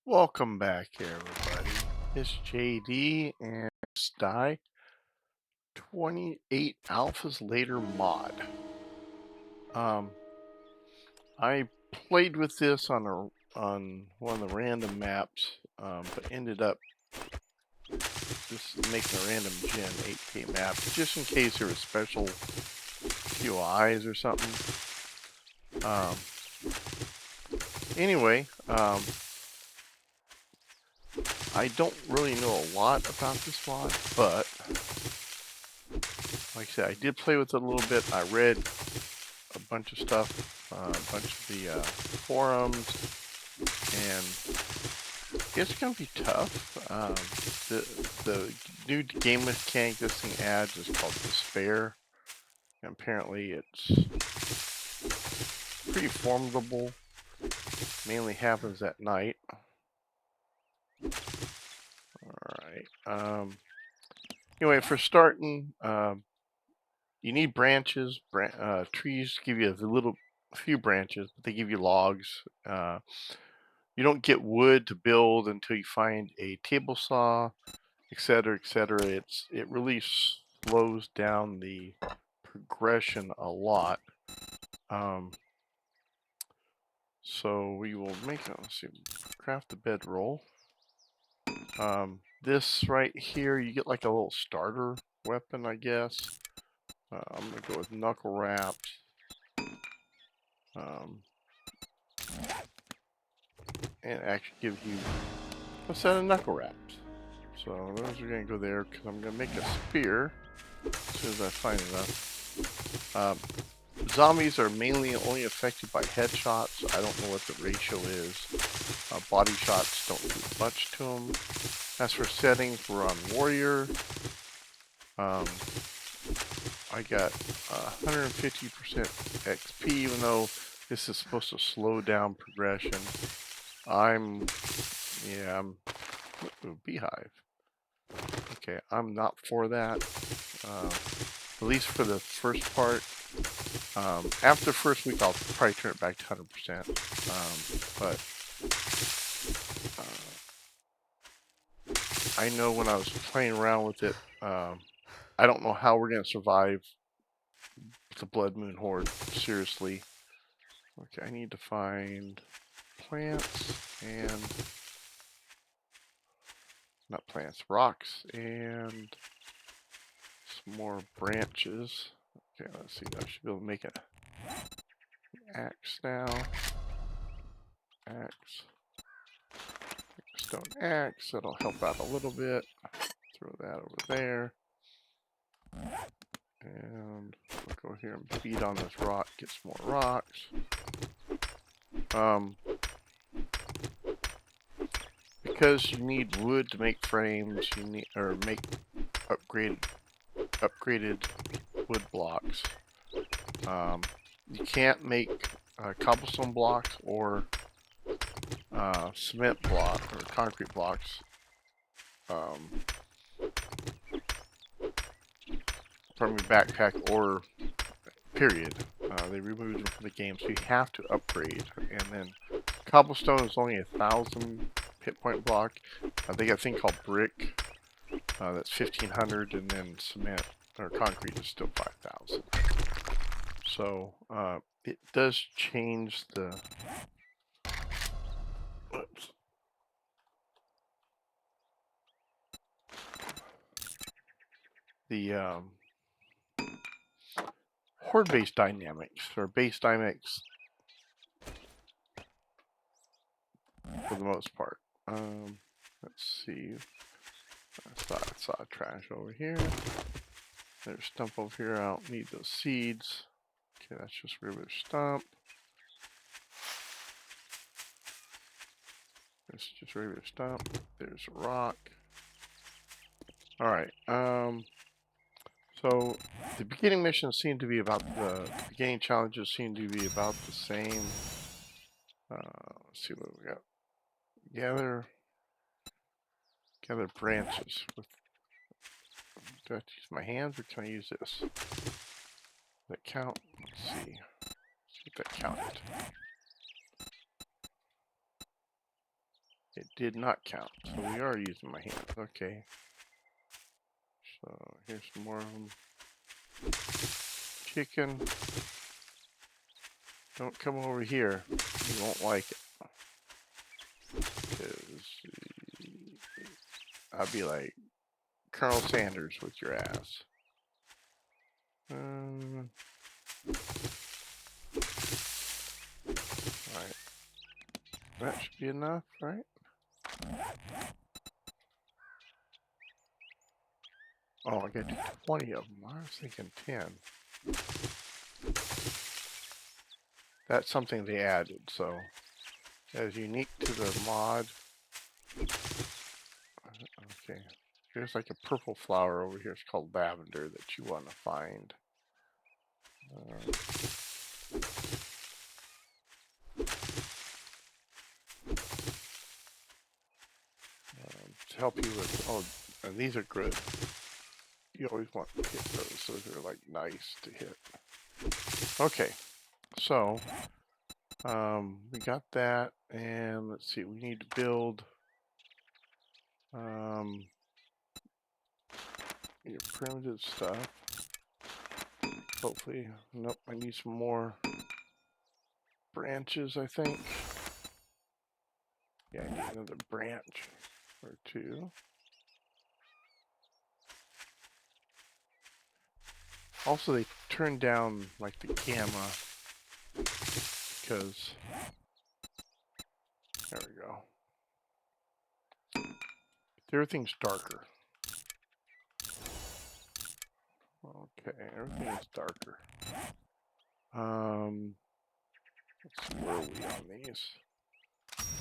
Welcome back, everybody. It's JD and it's YT-28-ALPHAS-LATER mod. I played with this on one of the random maps, but ended up just making a random Gen 8K map just in case there was special POIs or something. Anyway, I don't really know a lot about this mod, but like I said, I did play with it a little bit. I read a bunch of stuff, a bunch of the forums, and it's going to be tough. The new game mechanic this thing adds is called Despair. And apparently it's pretty formidable. Mainly happens at night. Alright. Anyway, for starting, you need branches. Trees give you a few branches, but they give you logs. You don't get wood to build until you find a table saw, etc., etc. It really slows down the progression a lot. So we will let's see, craft the bedroll. This right here, you get like a little starter weapon, I guess. I'm gonna go with knuckle wraps. And actually gives you a set of knuckle wraps. So those are gonna go there because I'm gonna make a spear as soon as I find enough. Zombies are mainly only affected by headshots. I don't know what the ratio is. Body shots don't do much to them. As for settings, we're on warrior. I got 150% XP, even though this is supposed to slow down progression. Ooh, beehive. Okay, I'm not for that. At least for the first part. After the first week, I'll probably turn it back to 100%. But I know when I was playing around with it, I don't know how we're going to survive the Blood Moon Horde. Seriously. Okay, I need to find plants and... not plants, rocks and some more branches. Okay, let's see. I should be able to make an axe now. Axe. Stone axe. That'll help out a little bit. Throw that over there. And we'll go here and feed on this rock. Get some more rocks. Because you need wood to make frames, you need make upgraded wood blocks. You can't make cobblestone blocks or cement block or concrete blocks from your backpack or period. They removed them from the game, so you have to upgrade. And then cobblestone is only 1,000 hit point block. They got a thing called brick that's 1,500, and then cement or concrete is still 5,000. So it does change the horde-based dynamics, or base dynamics for the most part. Let's see. I saw trash over here. There's stump over here. I don't need those seeds. Okay, that's just regular stump. It's just regular stump. There's a rock. Alright, so the beginning missions seem to be about the beginning challenges seem to be about the same. Let's see what we got. Gather branches. Do I have to use my hands or can I use this? Does that count? Let's see. Let's get that counted. It did not count, so we are using my hands. Okay. So here's some more of them. Chicken. Don't come over here. You won't like it. Because I'll be like Colonel Sanders with your ass. Alright. That should be enough, right? Oh, I got 20 of them. I was thinking 10. That's something they added, so as unique to the mod. Okay, there's like a purple flower over here. It's called lavender that you want to find. To help you with, oh, and these are good. You always want to hit those. Those are like nice to hit. Okay, so we got that, and let's see. We need to build your primitive stuff. Hopefully, nope. I need some more branches. I think. Yeah, I need another branch or two. Also, they turned down like the gamma because there we go. Everything's darker. Okay, everything is darker. Let's see, where are we on these?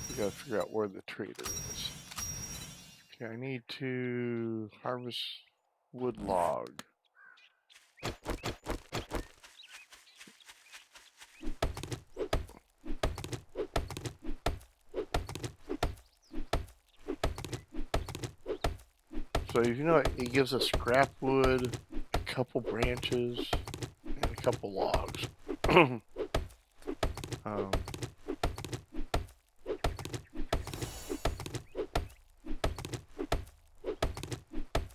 We gotta figure out where the trader is. Okay, I need to harvest wood log. So you know it gives us scrap wood, a couple branches, and a couple logs.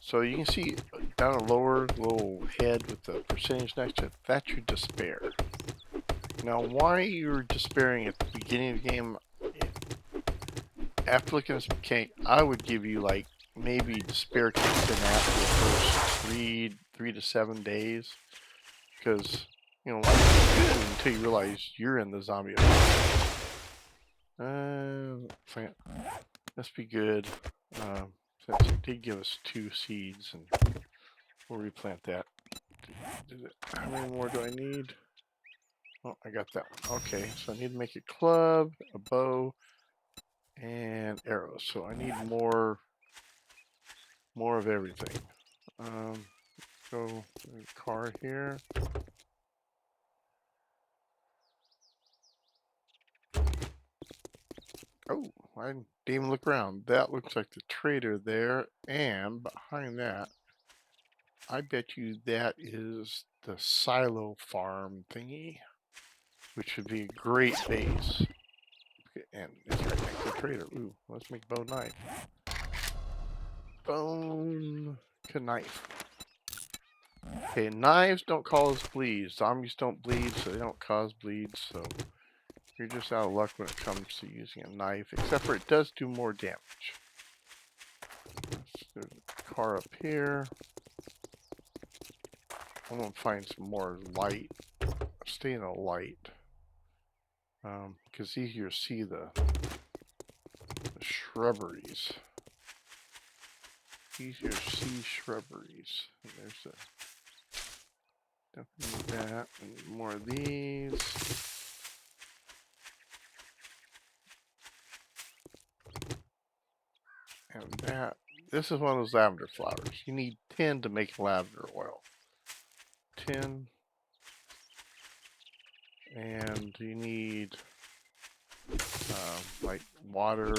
So you can see down a lower little head with the percentage next to it, that's your despair. Now why you're despairing at the beginning of the game, after looking at this mechanic, I would give you like maybe despair kicks in after the first three to 7 days. Because, you know, life is good until you realize you're in the zombie apocalypse. Must be good. Since it did give us 2 seeds, and we'll replant that. How many more do I need? Oh, I got that one. Okay, so I need to make a club, a bow, and arrows. So I need more of everything. Go car here. Oh, I didn't even look around. That looks like the trader there, and behind that, I bet you that is the silo farm thingy, which would be a great base. And it's right next to the trader. Ooh, let's make bow knife. Bone knife. Okay, knives don't cause bleeds. Zombies don't bleed, so they don't cause bleeds. So you're just out of luck when it comes to using a knife, except for it does do more damage. There's a car up here. I'm gonna find some more light. Stay in the light, because it's easier to see the shrubberies. Easier to see shrubberies. And there's a definitely that, and more of these. And that. This is one of those lavender flowers. You need 10 to make lavender oil. 10. And you need like water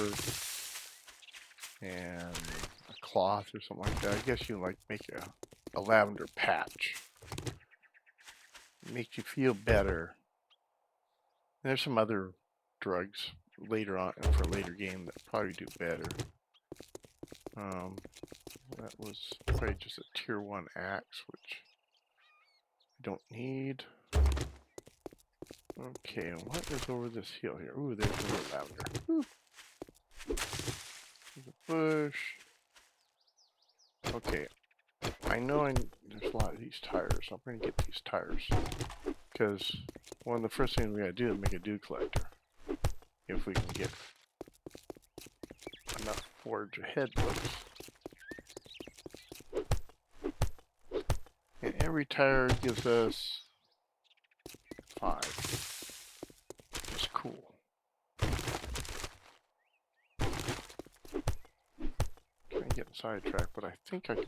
and a cloth or something like that. I guess you like make a lavender patch. It makes you feel better. There's some other drugs later on, for a later game that probably do better. That was probably just a tier 1 axe, which I don't need. Okay, and what is over this hill here? Ooh, there's a little lavender. Ooh. There's a bush. Okay, I know there's a lot of these tires. I'm going to get these tires. Because one of the first things we got to do is make a dew collector. If we can get enough forage ahead books. And every tire gives us 5. It's cool. Trying to get sidetracked, but I think I can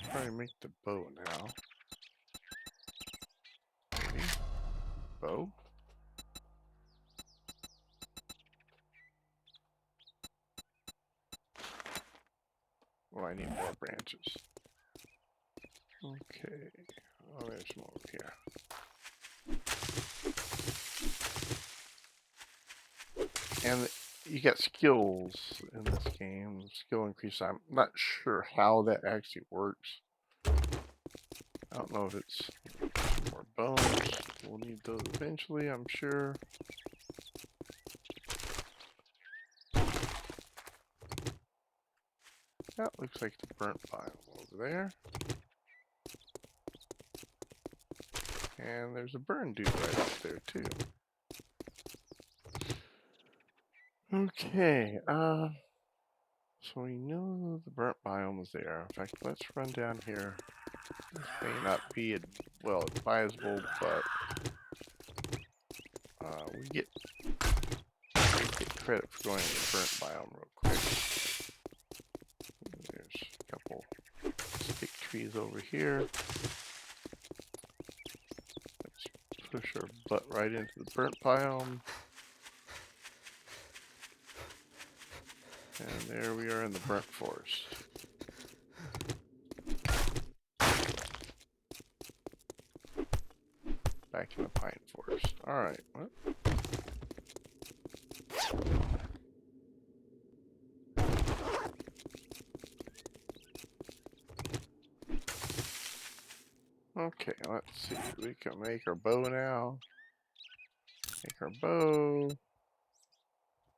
probably make the bow now. Maybe. Bow. Well, I need more branches. Okay. Oh, there's some over here. And you get skills in this game. Skill increase. I'm not sure how that actually works. I don't know if it's more bones. We'll need those eventually, I'm sure. That looks like the burnt biome over there. And there's a burn dude right up there too. Okay, so we know the burnt biome is there. In fact, let's run down here. This may not be, advisable, but we get credit for going to the burnt biome real quick. There's a couple stick trees over here. Let's push our butt right into the burnt biome. And there we are in the burnt forest. Back in the pine forest. Alright. Okay, let's see. We can make our bow now. Make our bow.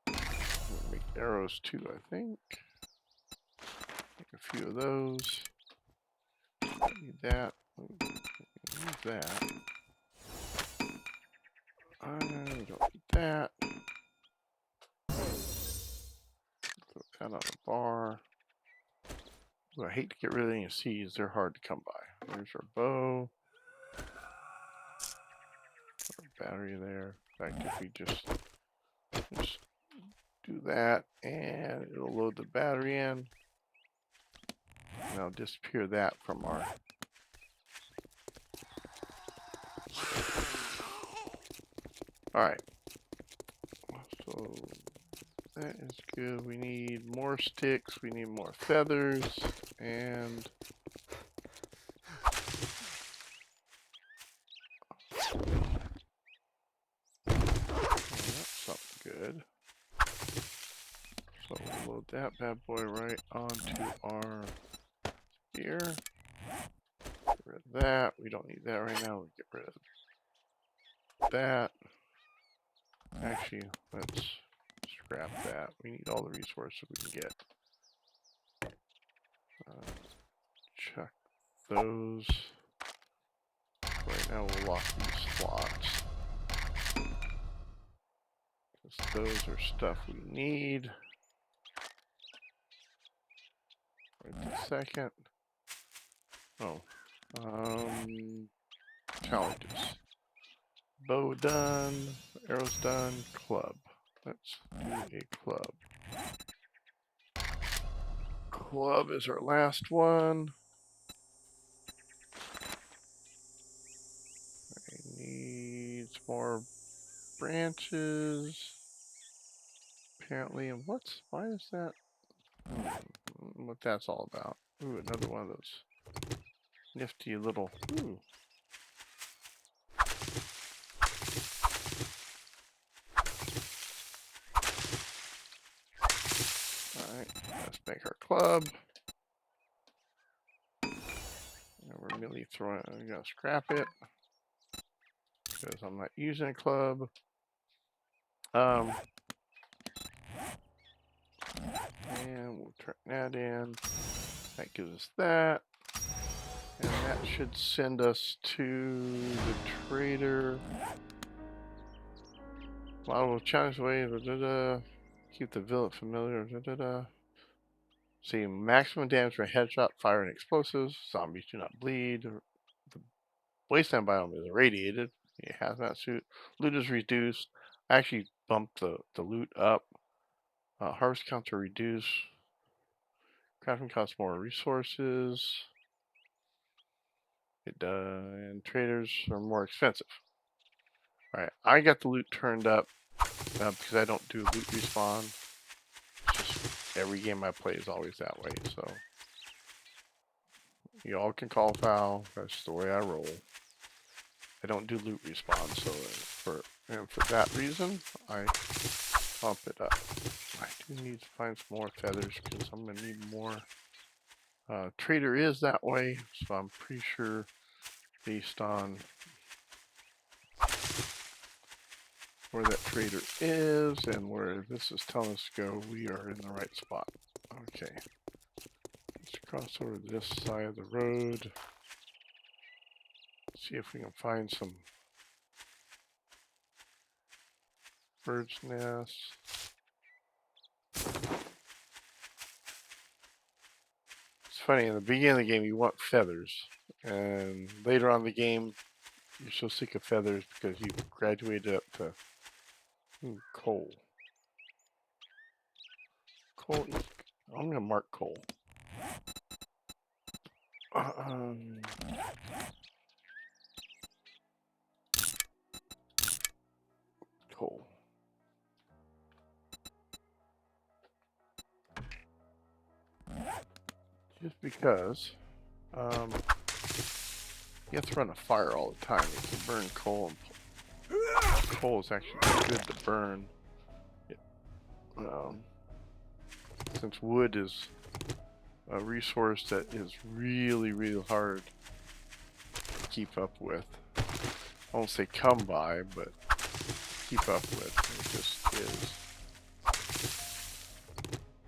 We'll make arrows too, I think. Make a few of those. Need that. Need that. We don't need that. Put that on the bar. Ooh, I hate to get rid of any seeds. They're hard to come by. There's our bow. Our battery there. In fact, if we just do that, and it'll load the battery in. And I'll disappear that from our Alright. So that is good. We need more sticks, we need more feathers, and that's something good. So we'll load that bad boy right onto our spear. Get rid of that. We don't need that right now. We get rid of that. Actually, let's scrap that. We need all the resources we can get. Check those. Right now we'll lock these slots. Because those are stuff we need. Right this second. Oh. Challenges. Bow done. Arrows done. Club. Let's do a club. Club is our last one. I need some more branches. Apparently, and why is that? What that's all about. Ooh, another one of those nifty little, ooh. Alright, let's make our club. And we're immediately throwing, I'm gonna scrap it because I'm not using a club. And we'll turn that in. That gives us that. And that should send us to the trader. Model will challenge away. Keep the villain familiar. See, maximum damage from headshot, fire, and explosives. Zombies do not bleed. The wasteland biome is irradiated. A hazmat suit. Loot is reduced. I actually bumped the loot up. Harvest counts are reduced. Crafting costs more resources. It does, and traders are more expensive. Alright, I got the loot turned up because I don't do loot respawn. It's just every game I play is always that way, so you all can call foul. That's the way I roll. I don't do loot respawn, so for that reason, I bump it up. I do need to find some more feathers because I'm gonna need more. Trader is that way, so I'm pretty sure based on where that trader is and where this is telling us to go, we are in the right spot. Okay. Let's cross over to this side of the road. See if we can find some bird's nests. It's funny, in the beginning of the game you want feathers, and later on in the game you're so sick of feathers because you've graduated up to coal. Coal is, I'm gonna mark coal. Coal. Just because you have to run a fire all the time. You can burn coal, and coal is actually good to burn. Since wood is a resource that is really, really hard to keep up with. I won't say come by, but keep up with. It just is.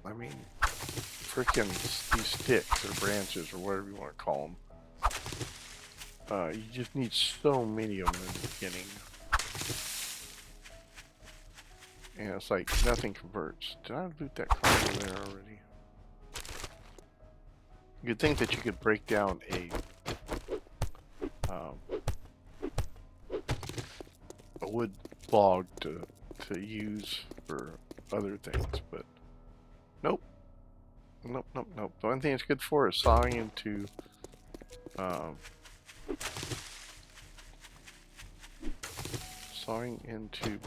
I mean, freaking these sticks or branches or whatever you want to call them. You just need so many of them in the beginning. And it's like nothing converts. Did I loot that car over there already? You'd think that you could break down a wood log to use for other things, but nope. Nope. The only thing it's good for is sawing into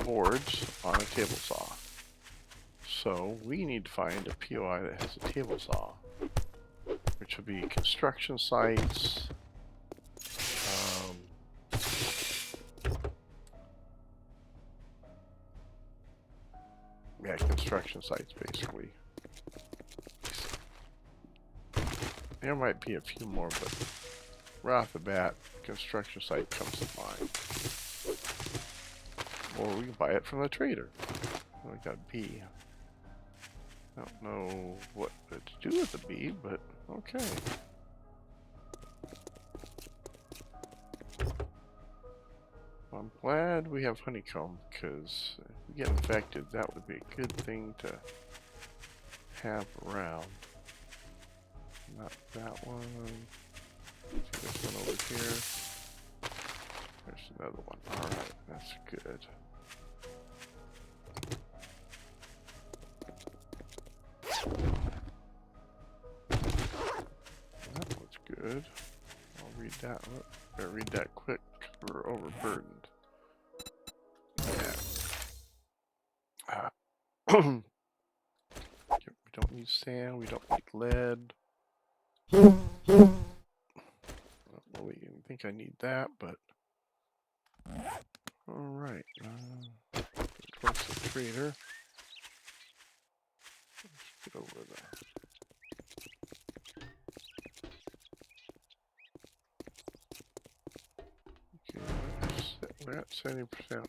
boards on a table saw. So we need to find a POI that has a table saw, which will be construction sites. Yeah, construction sites basically. There might be a few more, but right off the bat, construction site comes to mind. Or we can buy it from the trader. I got a bee. I don't know what to do with the bee, but okay. I'm glad we have honeycomb, because if we get infected, that would be a good thing to have around. Not that one. Let's see this one over here. There's another one. Alright, that's good. That one's good. I'll read that one. Better read that quick because we're overburdened. Yeah. We don't need sand. We don't need lead. I don't really even think I need that, but alright. Towards the trader. Let's get over the We're at 70%.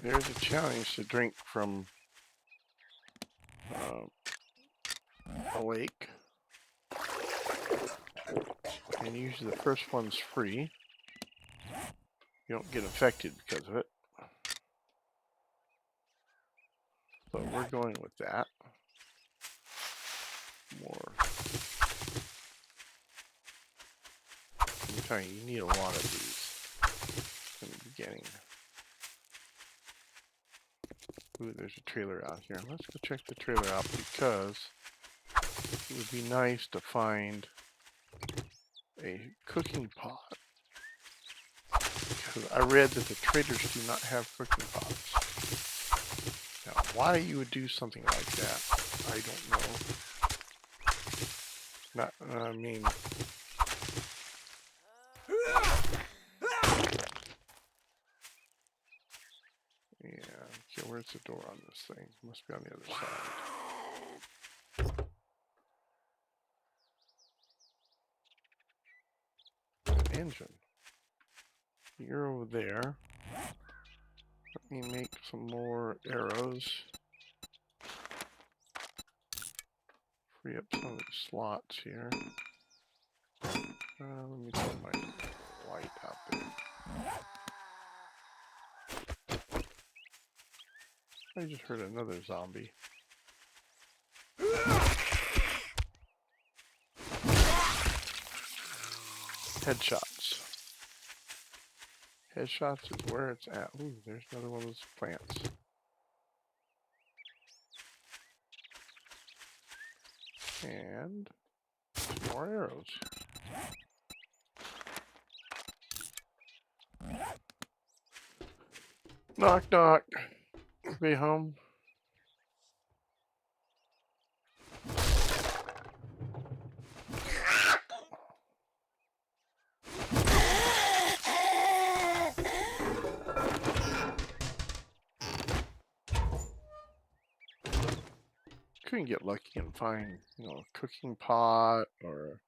There's a challenge to drink from a lake. And usually the first one's free. You don't get infected because of it. So we're going with that. More. I'm telling you, you need a lot of these in the beginning. Ooh, there's a trailer out here. Let's go check the trailer out because it would be nice to find a cooking pot. Because I read that the traders do not have cooking pots. Now, why you would do something like that, I don't know. I mean... Yeah, okay, where's the door on this thing? Must be on the other side. Engine. You're over there. Let me make some more arrows. Free up some of the slots here. Let me put my light out there. I just heard another zombie. Headshots. Headshots is where it's at. Ooh, there's another one of those plants. And some more arrows. Knock, knock. Be home. Couldn't get lucky and find, you know, a cooking pot or...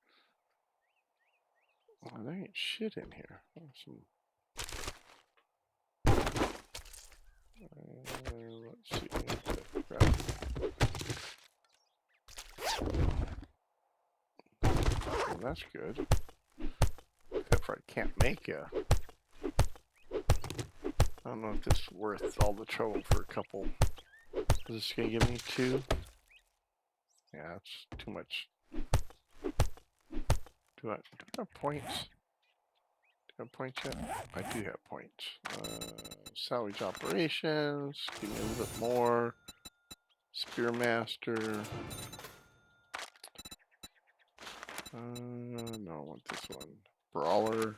Oh, there ain't shit in here. Let's see. Well, that's good. Except for I can't make a... I don't know if this is worth all the trouble for a couple. Is this gonna give me 2? Yeah, it's too much. Do I have points? Do I have points yet? I do have points. Salvage operations. Give me a little bit more. Spearmaster. No, I want this one. Brawler.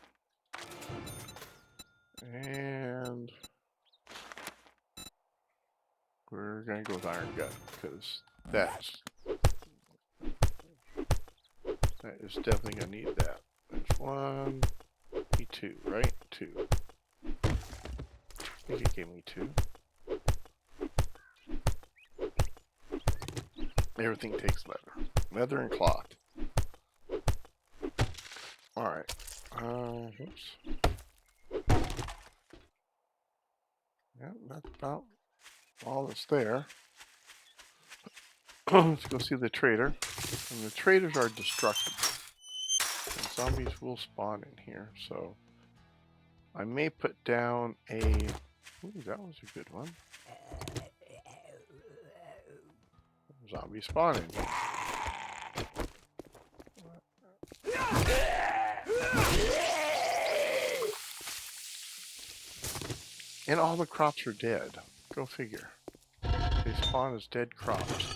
And we're gonna go with Iron Gut because that is definitely gonna need that. There's 1, E2, right? 2. I think it gave me 2. Everything takes leather. Leather and cloth. Alright. Oops. Yeah, that's about all that's there. Let's go see the trader. And the traders are destructible. And zombies will spawn in here, so I may put down a... Ooh, that was a good one. Zombie spawning. And all the crops are dead. Go figure. They spawn as dead crops.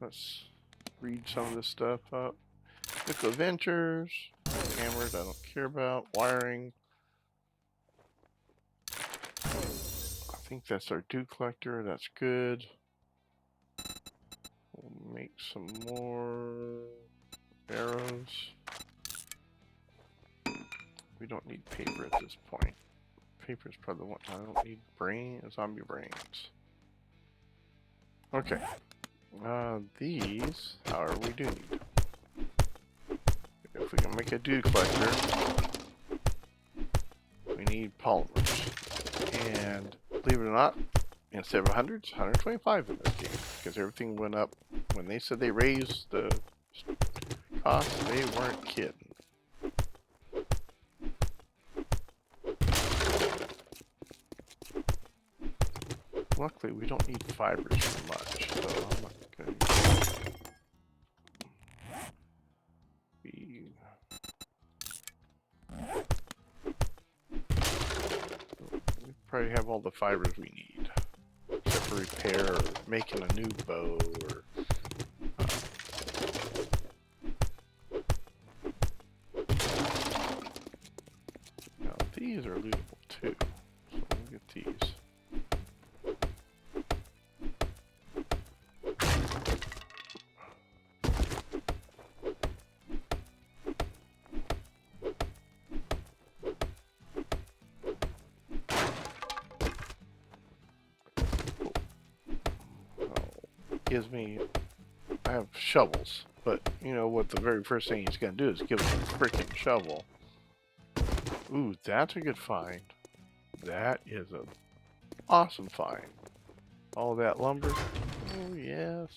Let's read some of this stuff up. Mythical Adventures. Hammered, I don't care about. Wiring. I think that's our dew collector. That's good. We'll make some more arrows. We don't need paper at this point. Paper is probably the one. I don't need zombie brains. Okay. These, however, we do need. if we can make a dew collector, we need polymers. And believe it or not, instead of 100, it's 125 in this game, because everything went up. When they said they raised the cost, they weren't kidding. Luckily, we don't need fibers for much, so I'm not going to be... We probably have all the fibers we need, except for repair or making a new bow or... Now, these are lootable too, so we'll get these. Gives me, I have shovels, but you know what the very first thing he's going to do is give us a freaking shovel. Ooh, that's a good find. That is an awesome find. All that lumber. Oh, yes.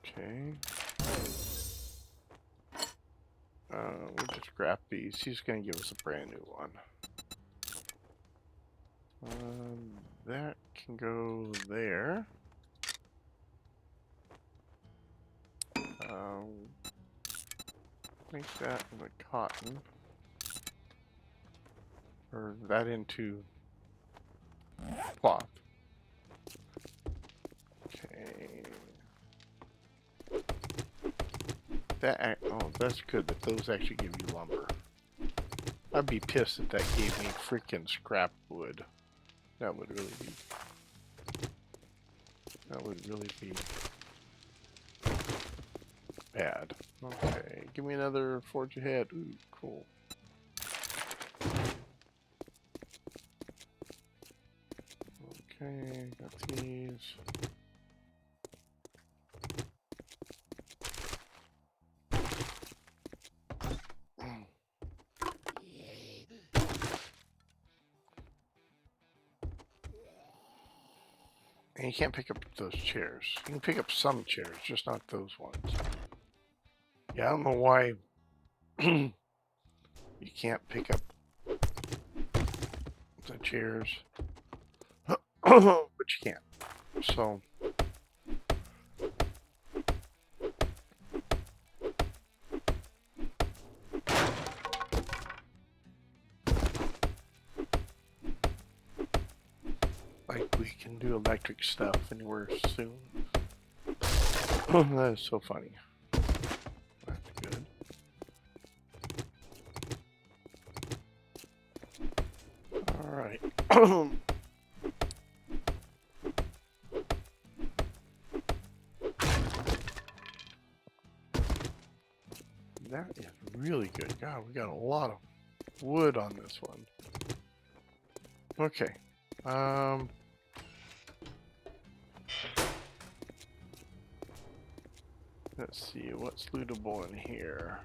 Okay. We'll just scrap these. He's going to give us a brand new one. That can go there. Make that into cotton. Or that into cloth. Okay. That, oh, that's good that those actually give you lumber. I'd be pissed if that gave me freaking scrap wood. That would really be bad. Okay, give me another forge ahead. Ooh, cool. Okay, got these. And you can't pick up those chairs. You can pick up some chairs, just not those ones. Yeah, I don't know why you can't pick up the chairs, but you can. So, like we can do electric stuff anywhere soon. That is so funny. That's good. All right. That is really good. God, we got a lot of wood on this one. Okay. Let's see what's lootable in here.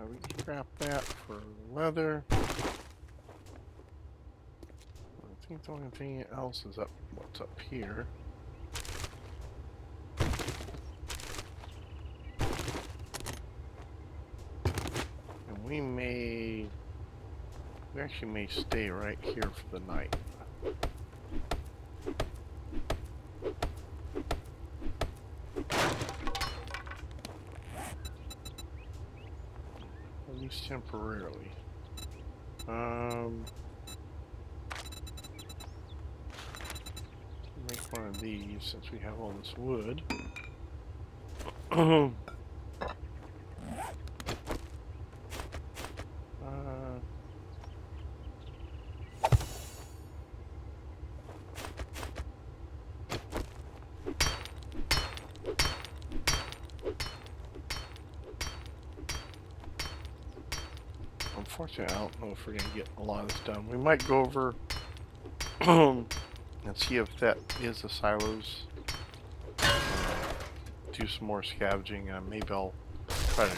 We can scrap that for leather. I think the only thing else is what's up here. And we actually may stay right here for the night. At least temporarily. Make one of these since we have all this wood. Unfortunately, I don't know if we're going to get a lot of this done. We might go over and see if that is the silos. Do some more scavenging. Maybe I'll try to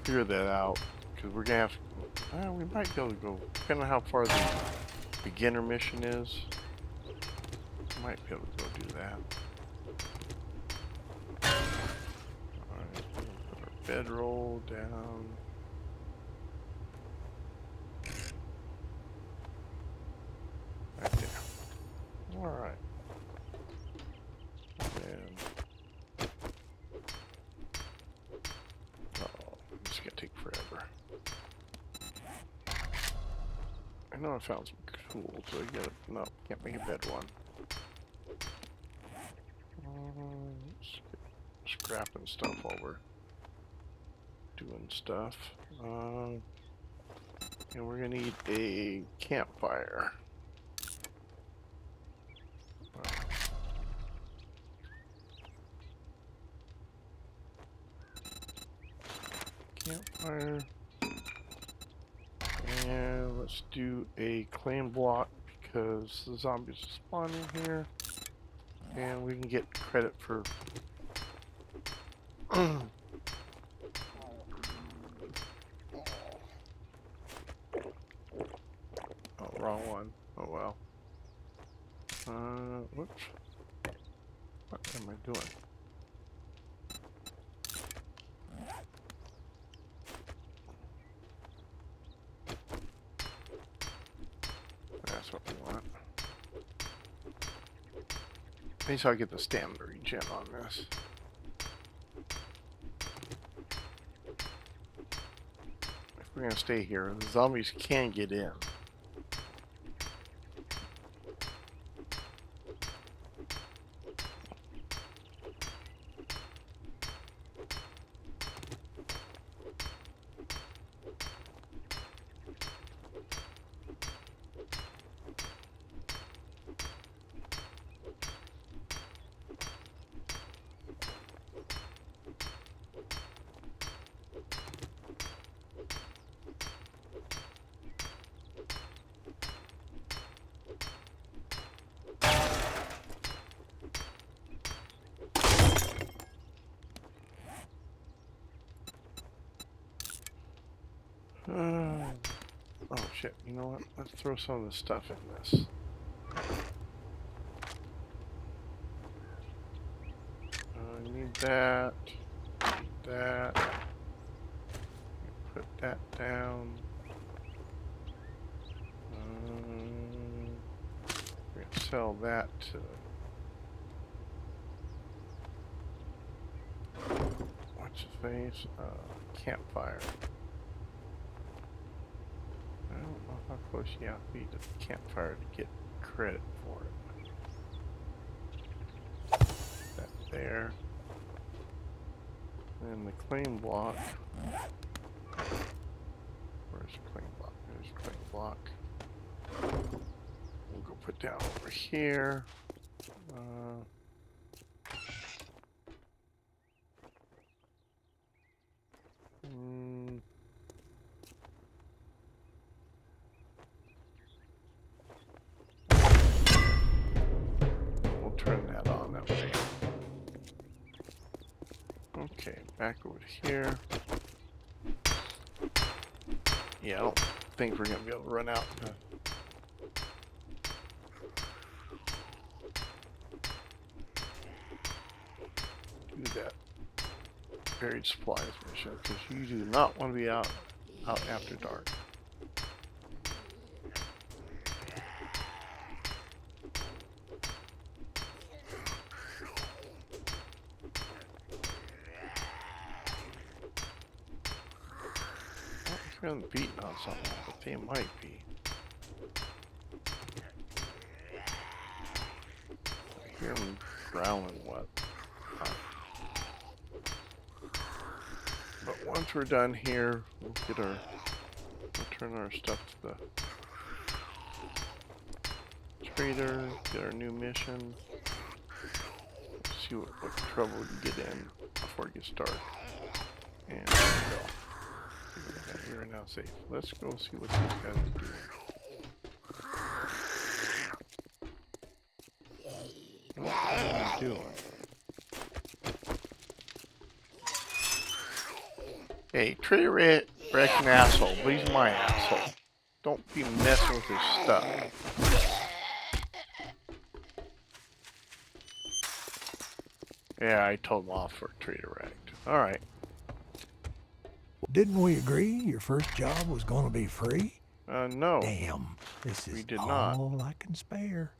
clear that out, because we're gonna have. We might be able to go, depending on how far the beginner mission is. Might be able to go do that. Alright, put our bedroll down. Right there. Alright. Then. Uh-oh, it's gonna take forever. I know I found some tools, so I gotta. No, can't make a bed one. Scrapping stuff while we're doing stuff. And we're gonna need a campfire. Campfire. And let's do a claim block because the zombies are spawning here. And we can get credit for oh, wrong one. Oh well. Whoops. What am I doing? That's what we want. Maybe so I get the stamina regen on this. If we're gonna stay here, the zombies can get in. Oh shit, you know what? Let's throw some of the stuff in this. I need that. That. Put that down. We're gonna sell that to. What's his face? Campfire. I don't know how close you have to be to the campfire to get credit for it. That there. And the claim block. Where's the claim block? There's the claim block. We'll go put down over here. We'll turn that on that way. Okay, back over to here. Yeah, I don't think we're gonna be able to run out. Do that buried supplies mission because you do not want to be out after dark. I haven't beaten on something, but they might be. I hear them growling what? But once we're done here, we'll turn our stuff to the trader, get our new mission. Let's see what trouble we can get in before it gets dark. And there we go. We are now safe. Let's go see what these guys are doing. doing? Hey, Trader Red, an asshole, but he's my asshole. Don't be messing with his stuff. Yeah, I told him off for Trader Red. Alright. Didn't we agree your first job was gonna be free? No. Damn, this is not. all I can spare.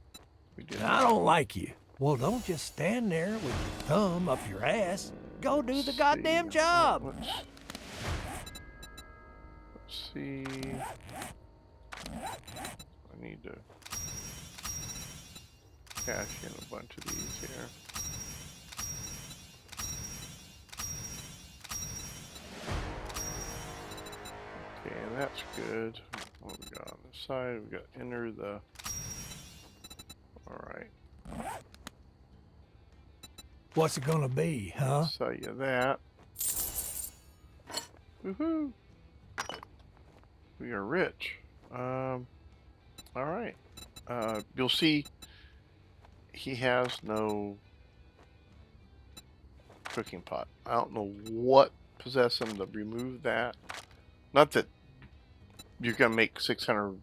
We did I not. don't like you. Well, don't just stand there with your thumb up your ass. Go do the goddamn job. Let's see. I need to cash in a bunch of these here. Okay, and that's good. What we got on the side? We got enter the. Alright. What's it gonna be, huh? Sell you that. Woohoo! We are rich. Alright. You'll see he has no cooking pot. I don't know what possessed him to remove that. Not that you're gonna make 600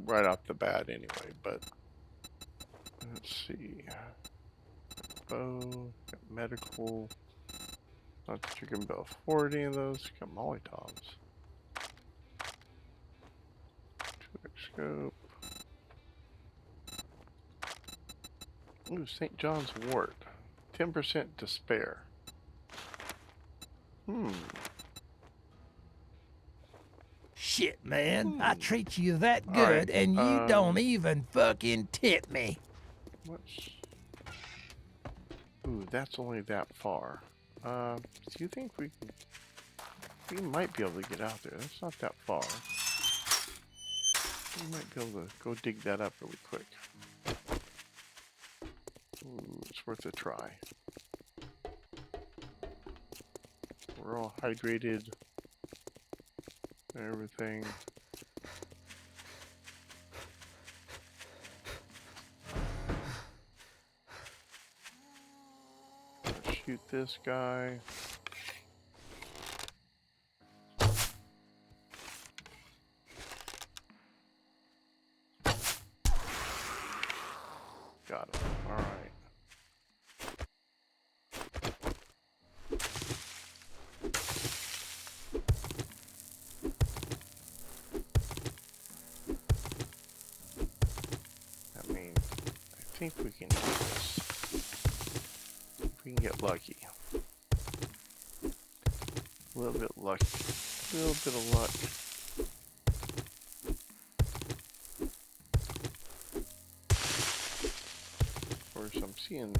right off the bat anyway, but let's see. Bow, medical. Not that you can be able to afford any of those. You got Molotovs. 2x scope. Ooh, St. John's wort. 10% to spare. Shit, man. I treat you that good, and you don't even fucking tip me. What's... Ooh, that's only that far. Do you think we can... We might be able to get out there. That's not that far. We might be able to go dig that up really quick. Ooh, it's worth a try. We're all hydrated. Everything. Let's shoot this guy. Got him. Alright. I mean, I think we can do this. If we can get lucky. A little bit lucky. A little bit of luck. Of course, I'm seeing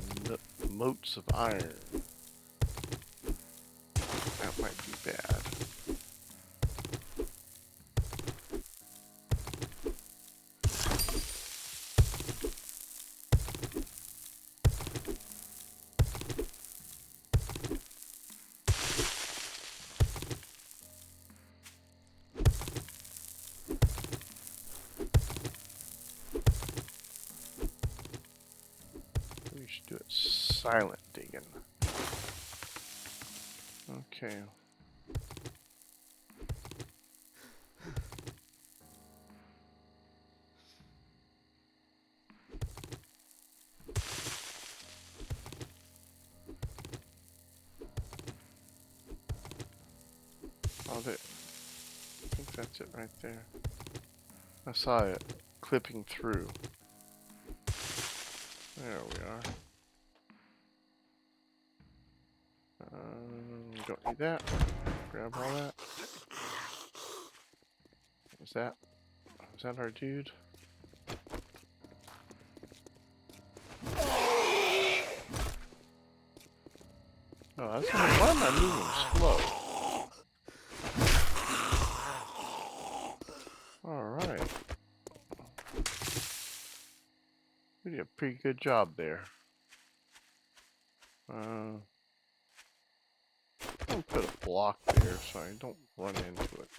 motes of iron. That might be bad. We should do it silent digging. Okay. Oh, there. I think that's it right there. I saw it clipping through. There we are. We don't need that. Grab all that. Is that our dude? Oh, that's why am I moving slow? Alright. We did a pretty good job there. I'm gonna put a block there so I don't run into it.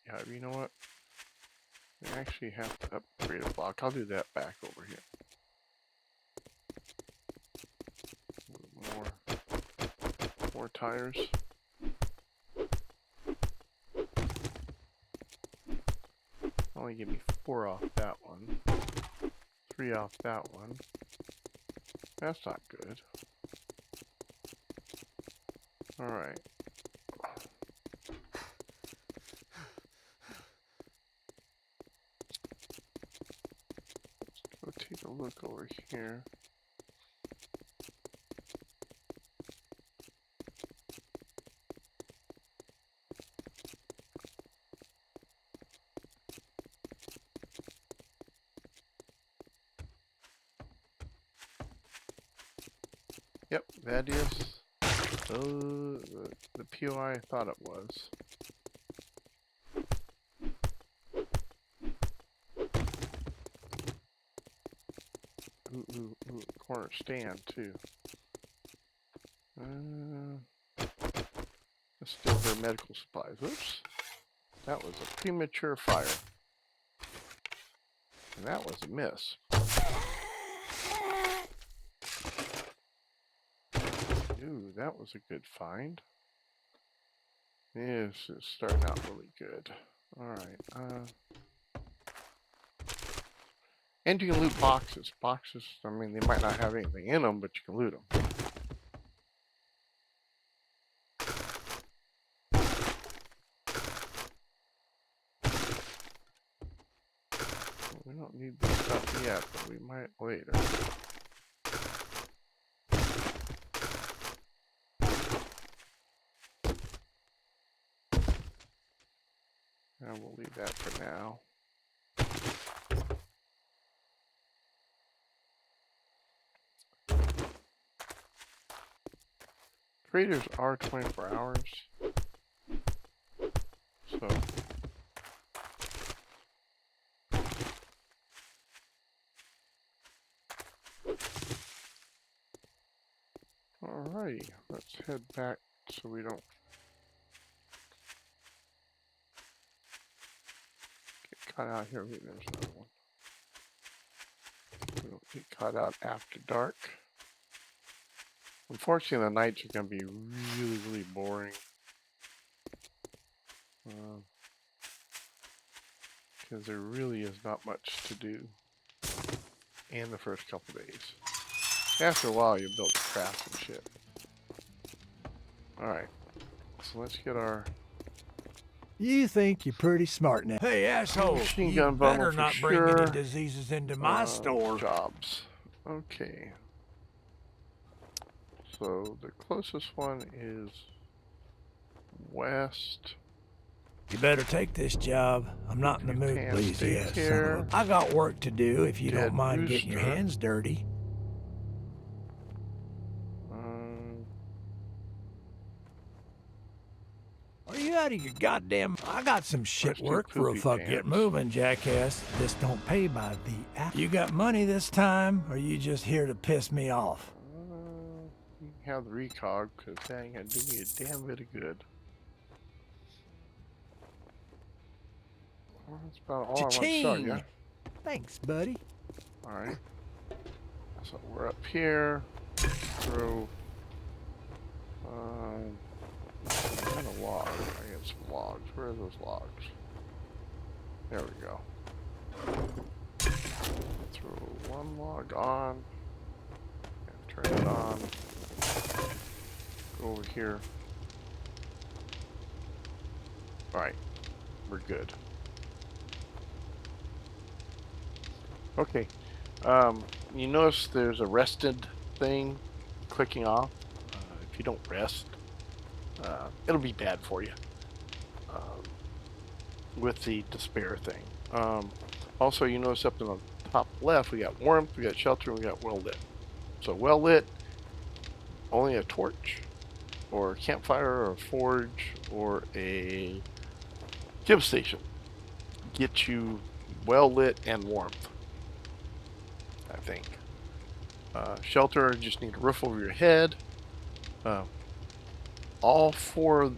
Yeah, you know what? We actually have to upgrade a block. I'll do that back over here. More tires. Only give me 4 off that one. 3 off that one. That's not good. Alright. Let's go take a look over here. Yep, that is the POI I thought it was. Ooh, corner stand too. Let's steal their medical supplies. Oops. That was a premature fire. And that was a miss. Ooh, that was a good find. Yes, it's starting out really good. Alright, and you can loot boxes. Boxes, I mean, they might not have anything in them, but you can loot them. We don't need this stuff yet, but we might later. And we'll leave that for now. Traders are 24 hours. So alrighty, let's head back so we don't get caught out here. There's another one. We don't get caught out after dark. Unfortunately, the nights are going to be really boring. Because there really is not much to do in the first couple days. After a while, you build crafts and shit. Alright, so let's get our... You think you're pretty smart now. Hey, asshole, machine you gun better for not sure. bring any diseases into my store. Jobs. Okay. So the closest one is west. You better take this job. I'm not in the mood, please. Yeah, I got work to do if you don't mind getting your hands dirty. Are you out of your goddamn... I got some shit work for a fuck. Get moving, jackass. This don't pay by the hour. You got money this time, or you just here to piss me off? You can have the recog, because that ain't gonna do me a damn bit of good. Well, that's about all I want to sell you. Thanks, buddy. Alright. So we're up here. Throw... kind of log. I get some logs. Where are those logs? There we go. Throw one log on. And turn it on. Go over here. Alright. We're good. Okay. You notice there's a rested thing clicking off. If you don't rest, it'll be bad for you with the despair thing. Also, you notice up in the top left, we got warmth, we got shelter, and we got well lit. So well lit, only a torch, or a campfire, or a forge, or a tip station get you well lit and warmth, I think. Shelter, just need a roof over your head. All four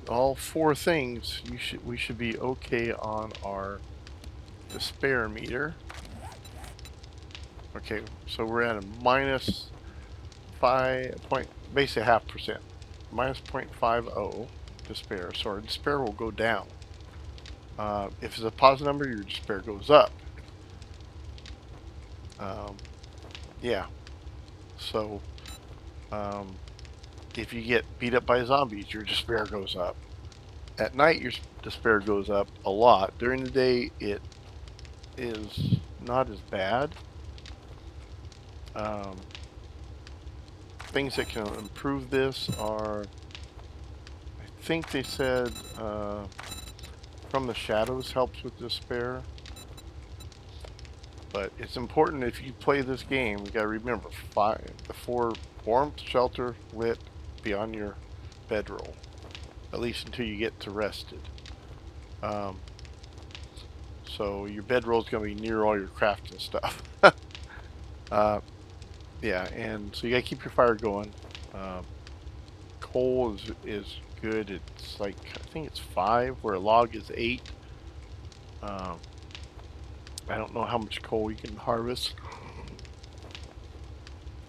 things we should be okay on our despair meter. Okay, so we're at a minus 5 point, basically half percent, minus 0.50 despair. So our despair will go down. If it's a positive number, your despair goes up. Yeah. So if you get beat up by zombies, your despair goes up. At night, your despair goes up a lot. During the day, it is not as bad. Things that can improve this are, I think they said, From the Shadows helps with despair. But it's important if you play this game, you gotta remember the 4 warmth, shelter, lit, be on your bedroll, at least until you get to rested. So your bedroll is gonna be near all your crafting stuff. Yeah, and so you gotta keep your fire going. Coal is good. It's like, I think it's 5, where a log is 8. I don't know how much coal you can harvest,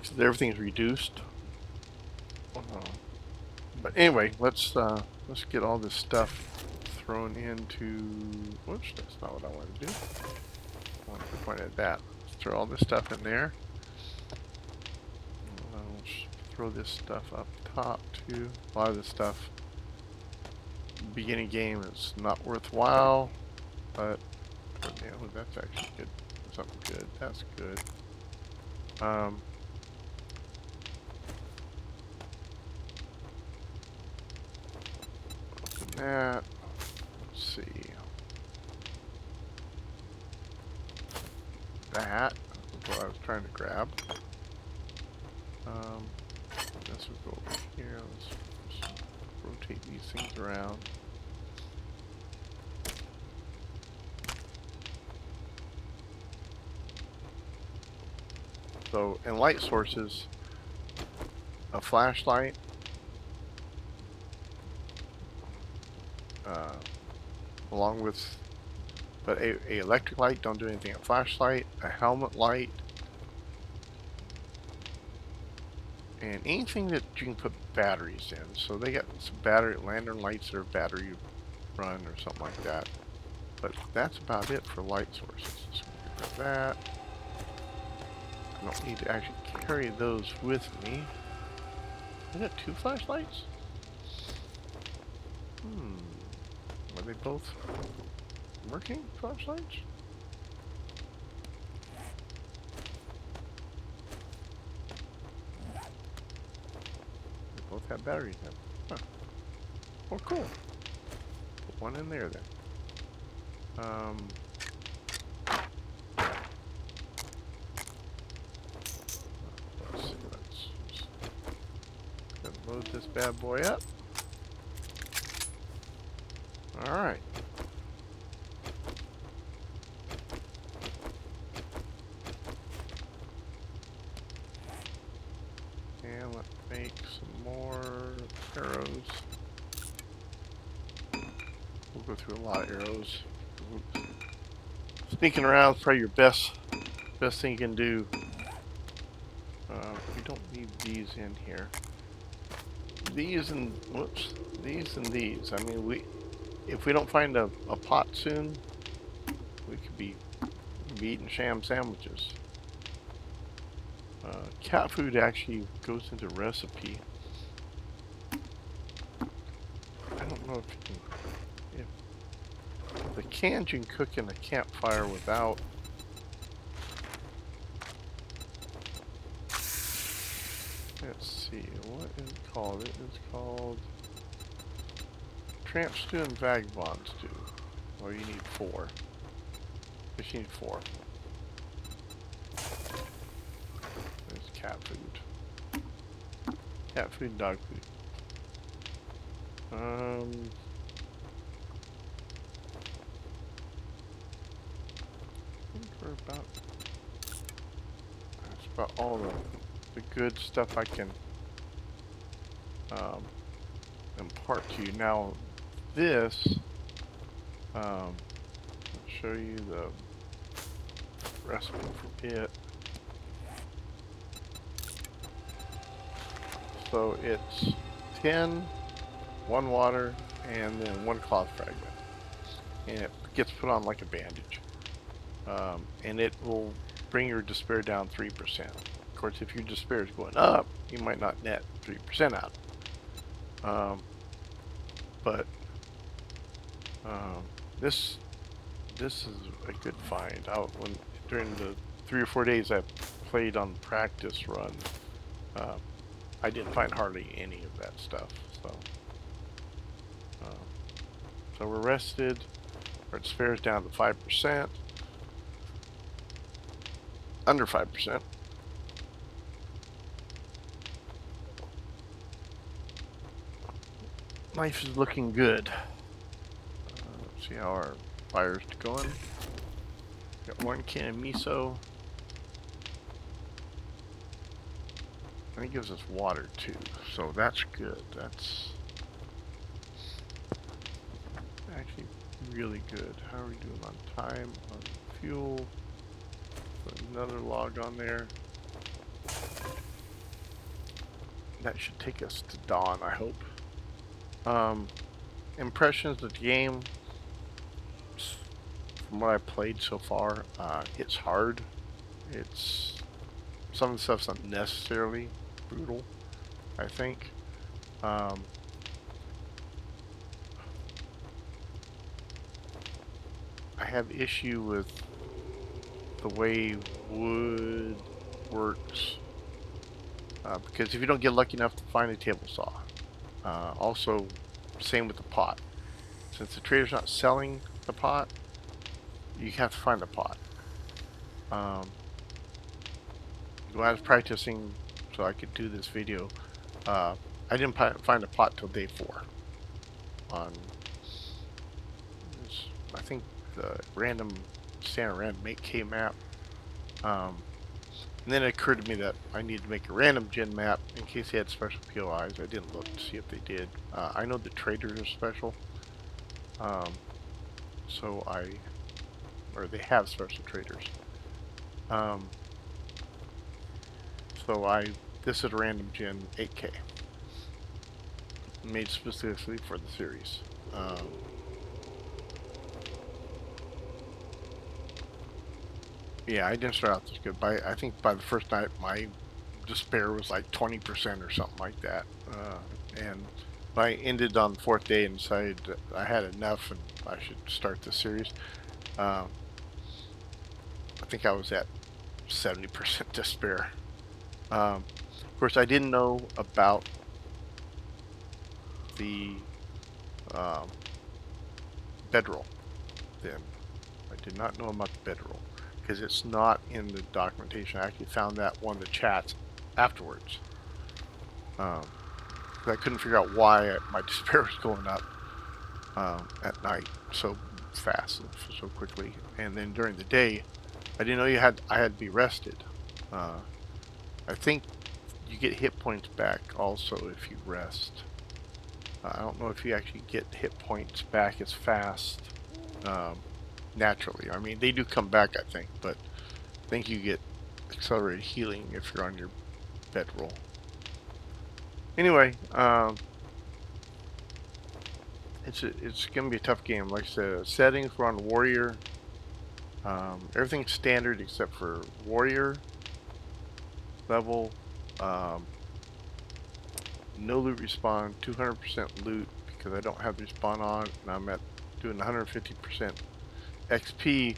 because everything's reduced. But anyway, let's get all this stuff thrown into. Whoops, that's not what I wanted to do. I wanted to point at that. Let's throw all this stuff in there. I'll throw this stuff up top too. A lot of this stuff, beginning game, is not worthwhile, but yeah, that's actually good. Something good. That's good. Open that. Let's see. That is what I was trying to grab. This would go over here. Let's rotate these things around. So, in light sources, a flashlight, along with, but a electric light, don't do anything. A flashlight, a helmet light, and anything that you can put batteries in. So they got some battery lantern lights that are battery run or something like that. But that's about it for light sources. So get rid of that. I don't need to actually carry those with me. I got 2 flashlights? Are they both working flashlights? They both have batteries in them. Huh. Well, cool. Put one in there then. Let's see. Let's load this bad boy up. All right. And let's make some more arrows. We'll go through a lot of arrows. Sneaking around is probably your best thing you can do. We don't need these in here. These and whoops, these and these. I mean, if we don't find a pot soon, we could be eating sham sandwiches. Cat food actually goes into recipe. I don't know if you can. If the cans you can cook in a campfire without. Let's see, what is it called? It is called Tramp Stew and Vagabond Stew. Well, you need 4. Just need 4. There's cat food. Cat food, dog food. I think we're about. That's about all the good stuff I can impart to you. Now, this, I'll show you recipe for it. So it's 10, 1 water, and then 1 cloth fragment. And it gets put on like a bandage. And it will bring your despair down 3%. Of course, if your despair is going up, you might not net 3% out. But this is a good find. During the 3 or 4 days I played on practice run, I didn't find hardly any of that stuff. So we're rested. Our despair is down to 5%, under 5%. Life is looking good. Let's see how our fire's going. Got 1 can of miso. And it gives us water too, so that's good. That's actually really good. How are we doing on time? On fuel. Put another log on there. That should take us to dawn, I hope. Impressions of the game. From what I've played so far, it's hard. Some of the stuff's unnecessarily brutal, I think. I have issue with the way wood works, because if you don't get lucky enough to find a table saw, also same with the pot. Since the trader's not selling the pot, you have to find the pot. When I was practicing so I could do this video, I didn't find a pot till day 4 on this, I think the standard random 8K map. And then it occurred to me that I needed to make a random gen map in case they had special POIs. I didn't look to see if they did. I know the traders are special, or they have special traders. This is a random gen 8K, made specifically for the series. Yeah, I didn't start out this good. I think by the first night, my despair was like 20% or something like that. And I ended on the 4th day and decided that I had enough and I should start the series. I think I was at 70% despair. Of course, I didn't know about the bedroll then. I did not know about the bedroll because it's not in the documentation. I actually found that one of the chats afterwards. I couldn't figure out why my despair was going up at night so fast and so quickly. And then during the day, I didn't know I had to be rested. I think you get hit points back also if you rest. I don't know if you actually get hit points back as fast naturally. I mean, they do come back, I think, but I think you get accelerated healing if you're on your bedroll. Anyway, it's gonna be a tough game. Like I said, settings we're on warrior. Everything's standard except for warrior level. No loot respawn, 200% loot because I don't have the respawn on, and I'm at doing 150% XP,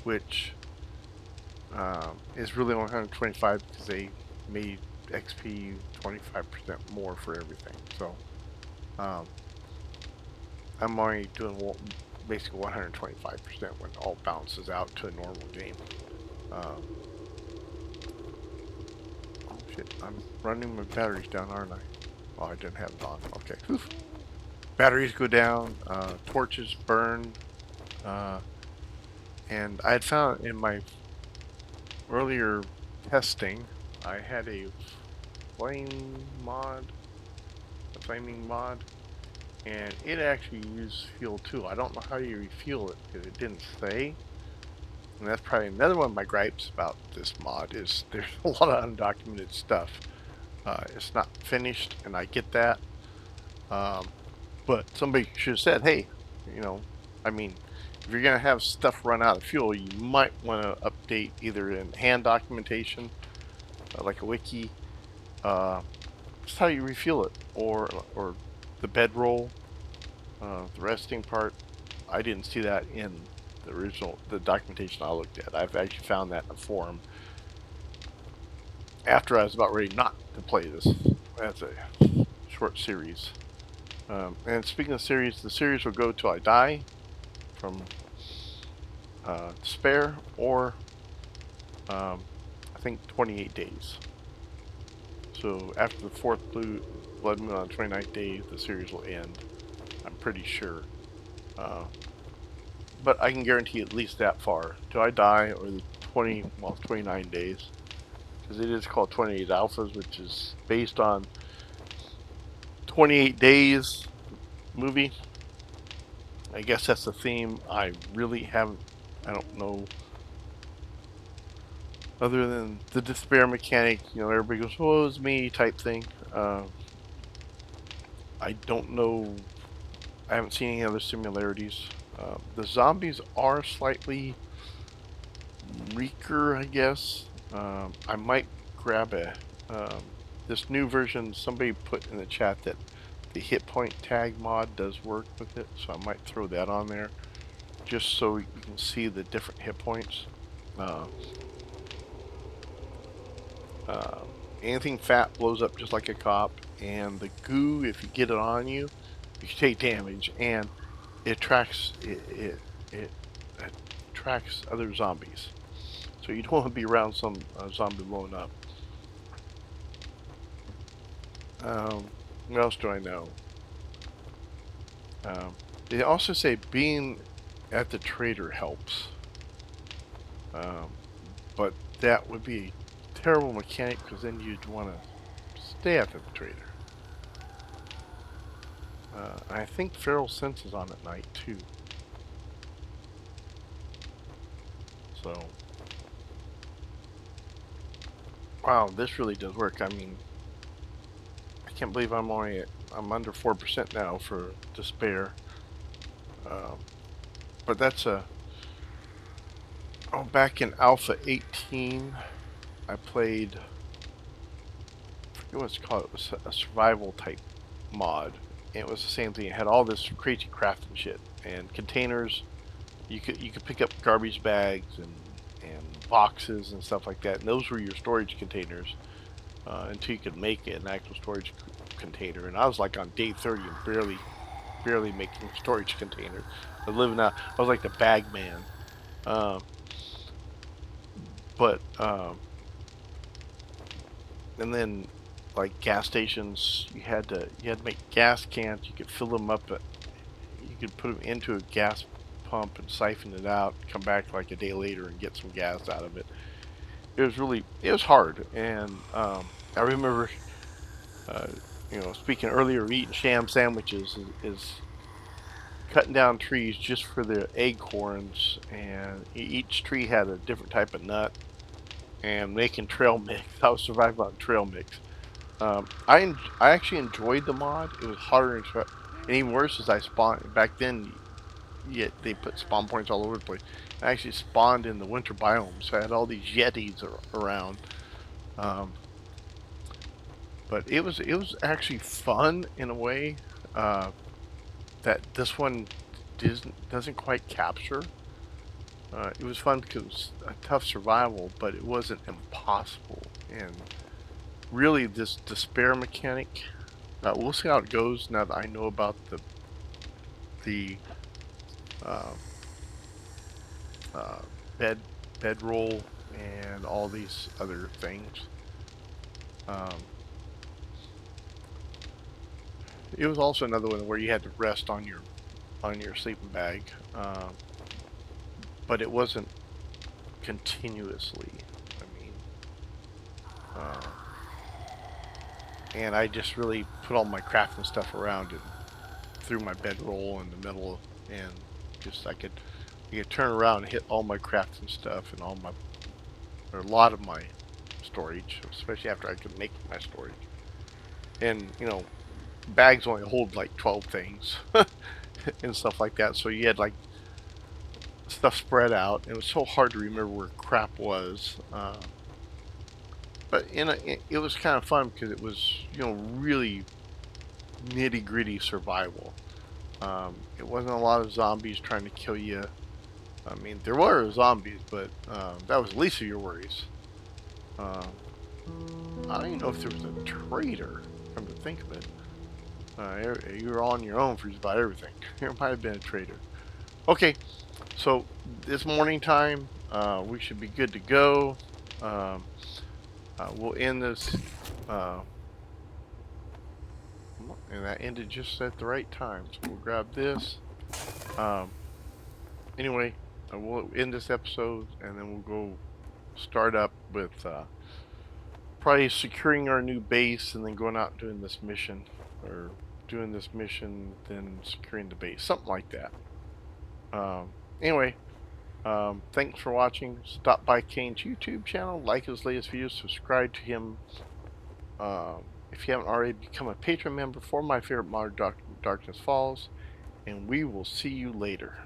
which is really 125 because they made XP 25% more for everything. So I'm only doing basically 125% when all bounces out to a normal game. Oh shit, I'm running my batteries down, aren't I? Oh, I didn't have it on. Okay. Oof. Batteries go down, torches burn, and I had found in my earlier testing, I had a flaming mod, and it actually used fuel too. I don't know how you refuel it because it didn't say. And that's probably another one of my gripes about this mod is there's a lot of undocumented stuff. It's not finished, and I get that. But somebody should have said, hey, you know, I mean, if you're going to have stuff run out of fuel, you might want to update either in hand documentation, like a wiki, just how you refuel it, or the bedroll, the resting part. I didn't see that in the documentation I looked at. I've actually found that in a forum after I was about ready not to play this as a short series. And speaking of series, the series will go till I die from despair, or I think 28 days. So after the fourth blood moon on the 29th day, the series will end. I'm pretty sure. Uh, but I can guarantee at least that far till I die, or the 29 days, because it is called 28 Alphas, which is based on 28 Days movie. I guess that's the theme. I really haven't. I don't know. Other than the despair mechanic, everybody goes, "Oh, it's me" type thing. I don't know. I haven't seen any other similarities. The zombies are slightly weaker, I guess. I might grab this new version. Somebody put in the chat that the hit point tag mod does work with it, so I might throw that on there just so you can see the different hit points. Uh, uh, Anything fat blows up just like a cop, and the goo, if you get it on you, you take damage, and it tracks it tracks other zombies. So you don't want to be around some zombie blowing up. What else do I know? They also say being at the trader helps, but that would be a terrible mechanic because then you'd want to stay at the trader. I think Feral Sense is on at night too. So, wow, this really does work. I mean, I can't believe I'm under 4% now for despair. But that's back in Alpha 18, I played, I forget what it's called. It was a survival type mod. And it was the same thing. It had all this crazy crafting shit and containers. You could pick up garbage bags and boxes and stuff like that. And those were your storage containers until you could make an actual storage container. And I was like on day 30 and barely making storage containers. I was living out. I was like the bag man. Um, but and then like gas stations, you had to make gas cans. You could fill them up. You could put them into a gas pump and siphon it out. Come back like a day later and get some gas out of it. It was hard. And I remember, uh, speaking earlier of eating sham sandwiches is cutting down trees just for the acorns, and each tree had a different type of nut, and making trail mix. I was surviving on trail mix. I actually enjoyed the mod. It was harder, and even worse is I spawned back then. Yet they put spawn points all over the place. I actually spawned in the winter biome, so I had all these yetis around. Um, but it was actually fun in a way that this one doesn't quite capture. It was fun because it was a tough survival, but it wasn't impossible. And really, this despair mechanic, we'll see how it goes now that I know about the uh, uh, bed bedroll and all these other things. Um, it was also another one where you had to rest on your sleeping bag, but it wasn't continuously. I mean, uh, and I just really put all my crafting stuff around it, threw my bedroll in the middle, and just I could you could turn around and hit all my crafting stuff and all my, or a lot of my storage, especially after I could make my storage. And you know, bags only hold like 12 things and stuff like that. So you had like stuff spread out. It was so hard to remember where crap was. But it was kind of fun because it was, you know, really nitty gritty survival. It wasn't a lot of zombies trying to kill you. I mean, there were zombies, but that was the least of your worries. Um, I don't even know if there was a traitor, come to think of it. You were on your own for just about everything. There might have been a traitor. Okay, so this morning time, we should be good to go. Um, we'll end this, uh, and that ended just at the right time. So we'll grab this. Um, anyway, we'll end this episode, and then we'll go start up with probably securing our new base, and then going out and doing this mission, or doing this mission, then securing the base, something like that. Anyway, thanks for watching. Stop by Kane's YouTube channel, like his latest videos, subscribe to him. If you haven't already, become a patron member for my favorite modern Darkness Falls, and we will see you later.